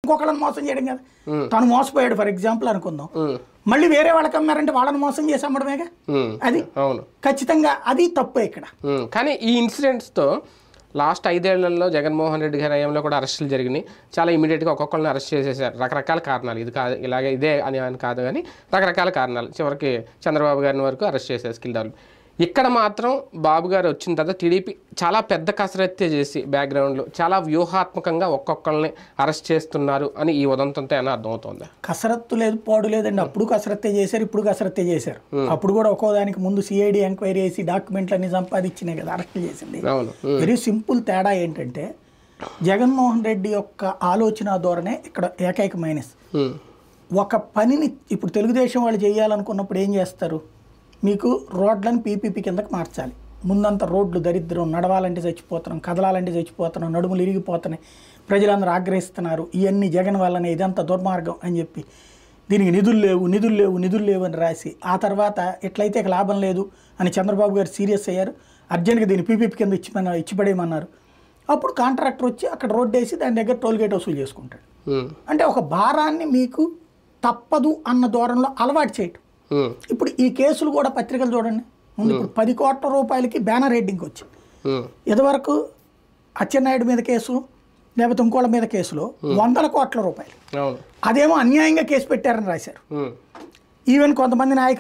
ఇంకొకళ్ళని మోసం చేయడం కదా. తను మోసపోయాడు ఫర్ ఎగ్జాంపుల్ అనుకుందాం, మళ్ళీ వేరే వాళ్ళకి అమ్మారంటే వాళ్ళని మోసం చేసి అమ్మడమేగా. అది ఖచ్చితంగా అది తప్పే ఇక్కడ. కానీ ఈ ఇన్సిడెంట్స్తో లాస్ట్ 5 ఏళ్లలో జగన్మోహన్ రెడ్డి గారి హయాంలో కూడా అరెస్టులు జరిగినాయి. చాలా ఇమీడియట్గా ఒక్కొక్కరిని అరెస్ట్ చేసేసారు. రకరకాల కారణాలు, ఇది కాదు ఇలాగే ఇదే అని కాదు కానీ రకరకాల కారణాలు. చివరికి చంద్రబాబు గారిని వరకు అరెస్ట్ చేశారు స్కిల్ డెవలప్. ఇక్కడ మాత్రం బాబు గారు వచ్చిన తర్వాత టీడీపీ చాలా పెద్ద కసరత్తే చేసి బ్యాక్గ్రౌండ్లో చాలా వ్యూహాత్మకంగా ఒక్కొక్కరిని అరెస్ట్ చేస్తున్నారు అని ఈ ఉదంతంతో ఏమైనా అర్థమవుతుంది? కసరత్తు లేదు, పాడు లేదండి. అప్పుడు కసరత్తే చేశారు, ఇప్పుడు కసరత్తే చేశారు. అప్పుడు కూడా ఒక్కో దానికి ముందు సిఐడి ఎంక్వైరీ చేసి డాక్యుమెంట్లన్నీ సంపాదించినాయి కదా అరెస్ట్ చేసింది. Very simple. తేడా ఏంటంటే జగన్మోహన్ రెడ్డి యొక్క ఆలోచన ధోరణే ఇక్కడ ఏకైక మైనస్. ఒక పనిని ఇప్పుడు తెలుగుదేశం వాళ్ళు చేయాలనుకున్నప్పుడు ఏం చేస్తారు, మీకు రోడ్లను పీపీపీ కిందకి మార్చాలి. ముందంత రోడ్లు దరిద్రం, నడవాలంటే చచ్చిపోతున్నాం, కదలాలంటే చచ్చిపోతున్నాం, నడుములు ఇరిగిపోతున్నాయి, ప్రజలందరూ ఆగ్రహిస్తున్నారు, ఇవన్నీ జగన్ వల్లనే, ఇదంతా దుర్మార్గం అని చెప్పి దీనికి నిధులు లేవు నిధులు లేవు నిధులు లేవు అని రాసి ఆ తర్వాత ఎట్లయితే ఇక లాభం లేదు అని చంద్రబాబు గారు సీరియస్ అయ్యారు. అర్జెంట్గా దీన్ని పీపీపీ కింద ఇచ్చిపడేయమన్నారు. అప్పుడు కాంట్రాక్టర్ వచ్చి అక్కడ రోడ్డు వేసి దాని దగ్గర టోల్గేట్ వసూలు చేసుకుంటాడు. అంటే ఒక భారాన్ని మీకు తప్పదు అన్న దూరంలో అలవాటు చేయటం. ఇప్పుడు ఈ కేసులు కూడా పత్రికలు చూడండి, ముందు ఇప్పుడు 10 కోట్ల రూపాయలకి బ్యానర్ హెడ్డింగ్ వచ్చింది. ఇదివరకు అచ్చెన్నాయుడు మీద కేసు లేకపోతే ఇంకోళ్ళ మీద కేసులో 100 కోట్ల రూపాయలు, అదేమో అన్యాయంగా కేసు పెట్టారని రాశారు. ఈవెన్ కొంతమంది నాయకులు